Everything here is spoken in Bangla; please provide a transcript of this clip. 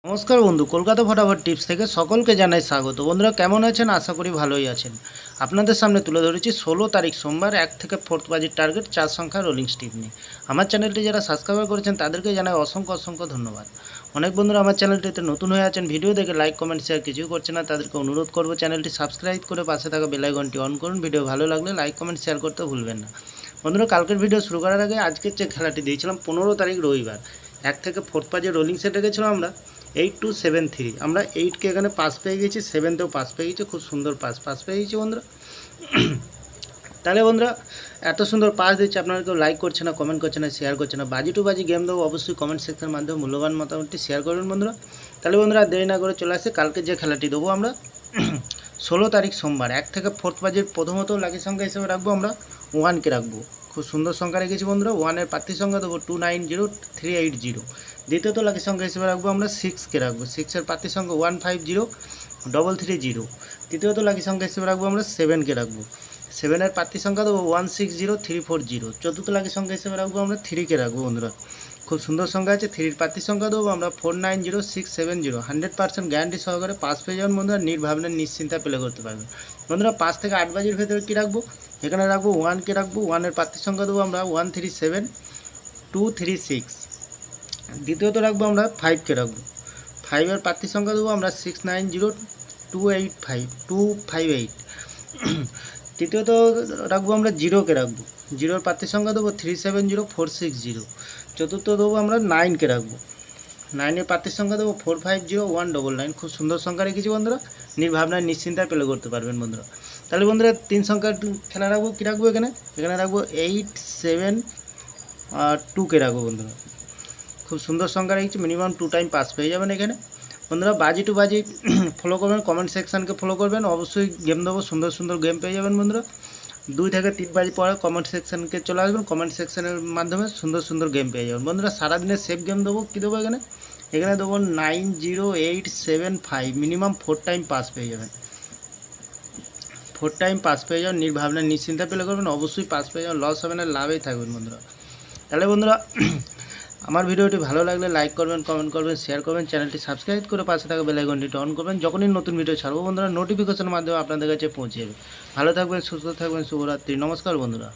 নমস্কার বন্ধু, কলকাতা ফটাফট টিপস থেকে সকলকে জানাই স্বাগত। বন্ধুরা কেমন আছেন? আশা করি ভালোই আছেন। আপনাদের সামনে তুলে ধরেছি 16 তারিখ সোমবার 1 থেকে 4th বাজির টার্গেট 4 সংখ্যা রোলিং স্টিপ নিয়ে। আমার চ্যানেলটি যারা সাবস্ক্রাইব করেছেন তাদেরকে জানাই অসংখ্য অসংখ্য ধন্যবাদ। অনেক বন্ধুরা আমার চ্যানেলটিতে নতুন হয়ে আছেন, ভিডিও দেখে লাইক কমেন্ট শেয়ার কিছুই করছে না, তাদেরকে অনুরোধ করবো চ্যানেলটি সাবস্ক্রাইব করে পাশে থাকা বেল আইকনটি অন করুন। ভিডিও ভালো লাগলে লাইক কমেন্ট শেয়ার করতে ভুলবেন না। বন্ধুরা কালকের ভিডিও শুরু করার আগে আজকের যে খেলাটি দিয়েছিলাম 15 তারিখ রবিবার 1 থেকে 4th বাজে রোলিং সেটে গেছিলাম আমরা 8273। আমরা 8কে এখানে পাস পেয়ে গেছি, 7তেও পাস পেয়ে গেছি, খুব সুন্দর পাস পেয়ে গেছি বন্ধুরা। তাহলে বন্ধুরা এত সুন্দর পাস দিচ্ছে, আপনারা কেউ লাইক করছে না, কমেন্ট করছে না, শেয়ার করছে না। বাজি টু বাজি গেম দেবো, অবশ্যই কমেন্ট সেকশনের মাধ্যমে মূল্যবান মতামতটি শেয়ার করবেন বন্ধুরা। তাহলে বন্ধুরা দেরি না করে চলে আসে কালকে যে খেলাটি দেবো আমরা 16 তারিখ সোমবার 1 থেকে 4th বাজির প্রথমত লাকি সংখ্যা হিসেবে রাখবো আমরা 1কে রাখবো। খুব সুন্দর সংখ্যা রেখেছি বন্ধুরা। 1-এর প্রার্থী সংখ্যা দেবো 290380। দ্বিতীয়ত লাকি সংখ্যা হিসেবে রাখবো আমরা 6কে রাখবো। 6-এর প্রার্থী সংখ্যা 150330। তৃতীয়ত লাকি সংখ্যা হিসেবে রাখবো আমরা 7কে রাখবো। 7-এর প্রার্থী সংখ্যা দেবো 160340। চতুর্থ লাকি সংখ্যা হিসেবে রাখবো আমরা 3কে রাখবো বন্ধুরা। খুব সুন্দর সংখ্যা আছে। 3-এর প্রার্থী সংখ্যা দেবো আমরা 490670। 100% গ্যারান্টি সহকারে পাস পেয়ে যাবেন বন্ধুরা, নির্ভাবনা নিশ্চিন্তা প্লে করতে পারবেন বন্ধুরা। 5 থেকে 8 বাজির ভেতরে কী রাখবো? এখানে রাখবো 1কে রাখবো। 1-এর প্রার্থী সংখ্যা দেবো আমরা 137236। দ্বিতীয়ত রাখবো আমরা 5কে রাখবো। 5-এর প্রার্থী সংখ্যা দেবো আমরা 690258। তৃতীয়ত রাখবো আমরা 0কে রাখবো। 0-এর প্রার্থী সংখ্যা দেবো 370460। চতুর্থ দেবো আমরা 9কে রাখবো। 9-এর প্রার্থীর সংখ্যা দেবো 450199। খুব সুন্দর সংখ্যা রেখেছি বন্ধুরা, নির্ভাবনায় নিশ্চিন্তায় প্লে করতে পারবেন বন্ধুরা। তাহলে বন্ধুরা 3 সংখ্যার খেলা রাখবো। কী রাখবো এখানে? এখানে রাখবো 872কে রাখবো বন্ধুরা। খুব সুন্দর সংখ্যা রেখেছি, মিনিমাম 2 টাইম পাস পেয়ে যাবেন এখানে বন্ধুরা। বাজি টু বাজি ফলো করবেন, কমেন্ট সেকশানকে ফলো করবেন, অবশ্যই গেম দেবো, সুন্দর সুন্দর গেম পেয়ে যাবেন বন্ধুরা। 2 থেকে 3 বাজি পরে কমেন্ট সেকশানকে চলে আসবেন, কমেন্ট সেকশানের মাধ্যমে সুন্দর সুন্দর গেম পেয়ে যাবেন বন্ধুরা। সারাদিনে সেফ গেম দেবো। কী দেবো এখানে? এখানে দেবো 90875। মিনিমাম 4 টাইম পাস পেয়ে যাবেন। 4 টাইম পাস পেয়ে যাবেন, নির্ভাবনা নিশ্চিন্তা প্লে করবেন, অবশ্যই পাস পেয়ে যাবেন, লস হবে না, লাভেই থাকবেন বন্ধুরা। তাহলে বন্ধুরা আমার ভিডিওটি ভালো লাগলে লাইক করবেন, কমেন্ট করবেন, শেয়ার করবেন, চ্যানেলটি সাবস্ক্রাইব করে পাশে থাকা বেল আইকনটি অন করবেন। যখনই নতুন ভিডিও ছাড়বো বন্ধুরা নোটিফিকেশনের মাধ্যমে আপনাদের কাছে পৌঁছে যাবে। ভালো থাকবেন, সুস্থ থাকবেন, শুভরাত্রি, নমস্কার বন্ধুরা।